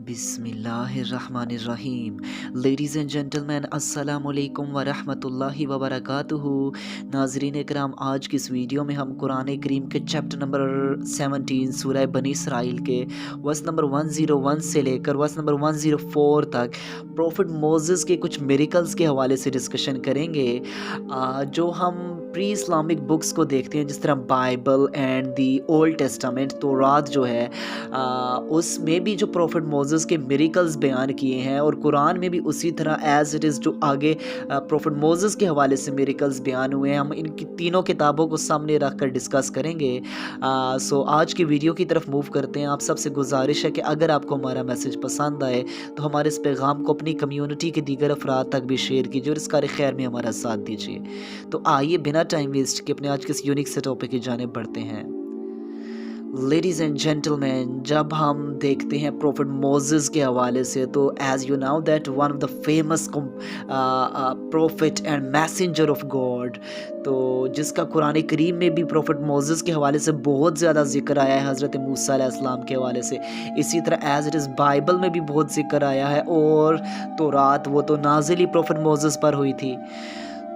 बिस्मिल्लाहिर्रहमानिर्रहीम। Ladies and gentleman, अस्सलाम वालेकुम व रहमतुल्लाहि व बरकातुहू। नाज़रीन इकराम, आज की इस वीडियो में हम कुरान करीम के चैप्टर नंबर 17 सूरह बनी इसराइल के वर्स नंबर 101 से लेकर वर्स नंबर 104 तक प्रॉफिट मोसेस के कुछ मिरेकल्स के हवाले से डिस्कशन करेंगे। जो हम प्री इस्लामिक बुक्स को देखते हैं, जिस तरह Bible and the old testament तौरात जो है, उसमें भी जो प्रॉफिट मोसेस के मिरेकल्स बयान किए हैं, और कुरान में भी उसी तरह एज़ इट इज़ जो आगे प्रॉफिट मोसेस के हवाले से मिरेकल्स बयान हुए हैं, हम इनकी तीनों किताबों को सामने रख कर डिस्कस करेंगे। सो आज की वीडियो की तरफ मूव करते हैं। आप सबसे गुजारिश है कि अगर आपको हमारा मैसेज पसंद आए तो हमारे इस पैगाम को अपनी कम्युनिटी के दीगर अफराद तक भी शेयर कीजिए और इस कार खैर में हमारा साथ दीजिए। तो आइए बिना टाइम वेस्ट के अपने आज के इस यूनिक से टॉपिक की जानिब बढ़ते हैं। लेडीज़ एंड जेंटलमैन, जब हम देखते हैं प्रॉफिट मोसेस के हवाले से, तो as you know that one of the famous profit and messenger of God, तो जिसका कुरान करीम में भी प्रॉफिट मोसेस के हवाले से बहुत ज़्यादा जिक्र आया है, हज़रत मूसा अलैहिस्सलाम के हवाले से। इसी तरह एज़ इट इज़ बाइबल में भी बहुत जिक्र आया है, और तौरात वो तो नाज़िल ही प्रॉफिट मोसेस पर हुई थी।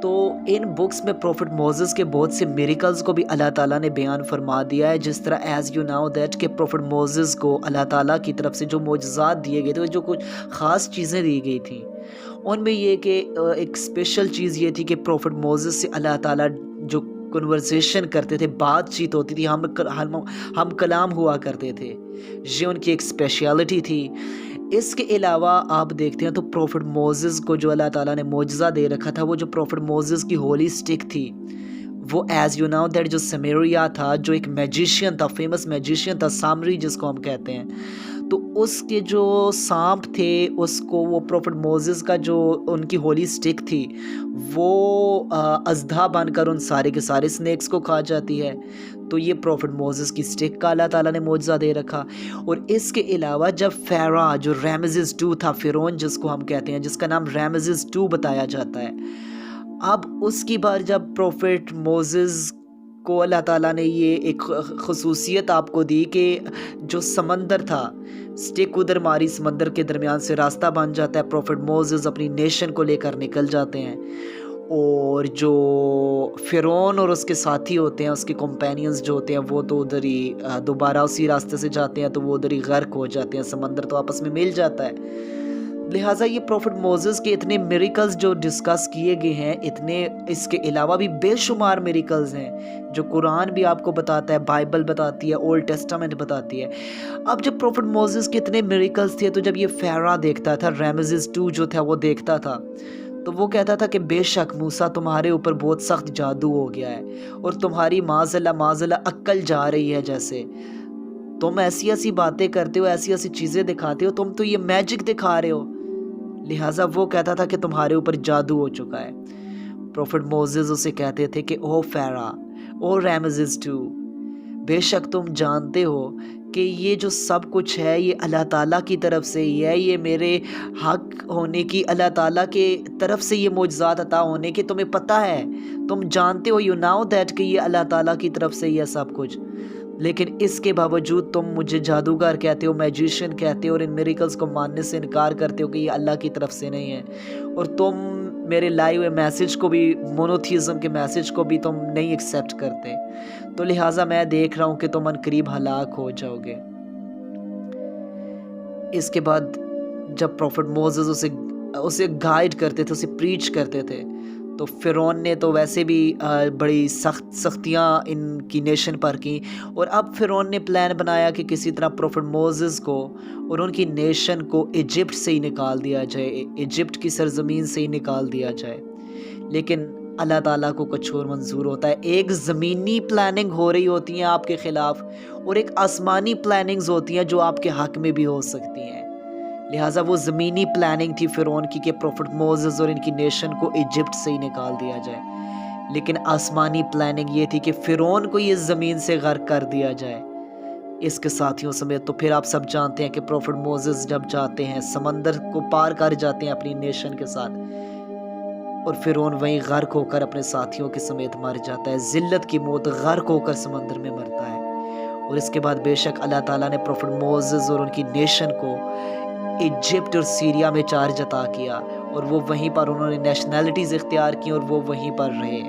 तो इन बुक्स में प्रॉफिट मोसेस के बहुत से मिरेकल्स को भी अल्लाह ताला ने बयान फरमा दिया है। जिस तरह एज़ यू नो दैट कि प्रॉफिट मोसेस को अल्लाह ताला की तरफ से जो मोजज़ात दिए गए थे, जो कुछ ख़ास चीज़ें दी गई थी, उनमें ये कि एक स्पेशल चीज़ ये थी कि प्रॉफिट मोसेस से अल्लाह ताला जो कन्वर्सेशन करते थे, बातचीत होती थी, हम कलाम हुआ करते थे, ये उनकी एक स्पेशलिटी थी। इसके अलावा आप देखते हैं तो प्रॉफिट मोसेस को जो अल्लाह ताला ने मोजज़ा दे रखा था, वो जो प्रॉफिट मोसेस की होली स्टिक थी, वो एज़ यू नो दैट जो समेरिया था, जो एक मैजिशियन था, फेमस मैजिशियन था, सामरी जिसको हम कहते हैं, तो उसके जो सांप थे, उसको वो प्रॉफिट मोसेस का जो उनकी होली स्टिक थी, वो अज़दा बनकर उन सारे के सारे स्नेक्स को खा जाती है। तो ये प्रॉफिट मोसेस की स्टिक का अल्लाह ताला ने मोजज़ा दे रखा। और इसके अलावा जब फ़ारा जो रैमसेस II था, फ़िरौन जिसको हम कहते हैं, जिसका नाम रैमसेस II बताया जाता है, अब उसकी बार जब प्रॉफिट मोसेस को अल्लाह ताला ने ये एक ख़ुसूसियत आपको दी कि जो समंदर था, स्टिक उधर मारी, समंदर के दरमियान से रास्ता बन जाता है, प्रॉफिट मोसेस अपनी नेशन को लेकर निकल जाते हैं, और जो फ़िरौन और उसके साथी होते हैं, उसके कंपेनियंस जो होते हैं, वो तो उधर ही दोबारा उसी रास्ते से जाते हैं, तो वो उधर ही गर्क हो जाते हैं, समंदर तो आपस में मिल जाता है। लिहाजा ये प्रॉफिट मोसेस के इतने मिरेकल्स जो डिस्कस किए गए हैं, इतने इसके अलावा भी बेशुमार मिरेकल्स हैं जो कुरान भी आपको बताता है, बाइबल बताती है, ओल्ड टेस्टामेंट बताती है। अब जब प्रॉफिट मोसेस के इतने मिरेकल्स थे, तो जब ये फ़ारा देखता था, रैमसेस II जो था वो देखता था, तो वो कहता था कि बेशक मूसा, तुम्हारे ऊपर बहुत सख्त जादू हो गया है, और तुम्हारी माज़ल्ला अक्ल जा रही है, जैसे तुम ऐसी ऐसी बातें करते हो, ऐसी ऐसी चीज़ें दिखाते हो, तुम तो ये मैजिक दिखा रहे हो। लिहाजा वो कहता था कि तुम्हारे ऊपर जादू हो चुका है। प्रॉफिट मोसेस उसे कहते थे कि ओ फ़ारा, ओ रैमसेस II, बेशक तुम जानते हो कि ये जो सब कुछ है, ये अल्लाह ताला की तरफ से ही है, ये मेरे हक होने की, अल्लाह ताला के तरफ से ये मोजज़ात अता होने की तुम्हें पता है, तुम जानते हो, यू नो दैट कि ये अल्लाह ताला की तरफ से ही है सब कुछ। लेकिन इसके बावजूद तुम मुझे जादूगर कहते हो, मैजिशियन कहते हो, और इन मिरेकल्स को मानने से इनकार करते हो कि ये अल्लाह की तरफ से नहीं है, और तुम मेरे लाए हुए मैसेज को भी, मोनोथीज़म के मैसेज को भी तुम नहीं एक्सेप्ट करते। तो लिहाजा मैं देख रहा हूँ कि तुम अनकरीब हलाक हो जाओगे। इसके बाद जब प्रॉफिट मोसेस उसे उसे गाइड करते थे, उसे प्रीच करते थे, तो फ़िरौन ने तो वैसे भी बड़ी सख्तियाँ इनकी नेशन पर की, और अब फ़िरौन ने प्लान बनाया कि किसी तरह प्रॉफिट मोसेस को और उनकी नेशन को इजिप्ट से ही निकाल दिया जाए, इजिप्ट की सरज़मीन से ही निकाल दिया जाए। लेकिन अल्लाह ताला को कुछ और मंजूर होता है। एक ज़मीनी प्लानिंग हो रही होती है आपके ख़िलाफ़, और एक आसमानी प्लानिंग्स होती हैं जो आपके हक़ में भी हो सकती हैं। लिहाजा वो ज़मीनी प्लानिंग थी फ़िरौन की कि प्रॉफिट मोसेस और इनकी नेशन को इजिप्ट से ही निकाल दिया जाए। लेकिन आसमानी प्लानिंग ये थी कि फ़िरौन को ये ज़मीन से गर्क कर दिया जाए, इसके साथियों समेत। तो फिर आप सब जानते हैं कि प्रॉफिट मोसेस जब जाते हैं, समंदर को पार कर जाते हैं अपनी नेशन के साथ, और फ़िरौन वहीं गर्क होकर अपने साथियों के समेत मर जाता है। ज़िल्लत की मौत, गर्क होकर समंदर में मरता है। और इसके बाद बेशक अल्लाह ताला ने प्रॉफिट मोसेस और उनकी नेशन को ایجپٹ اور سیریا میں چارج عطا کیا، اور وہ وہیں پر انہوں نے نیشنلٹیز اختیار کی اور وہ وہیں پر رہے۔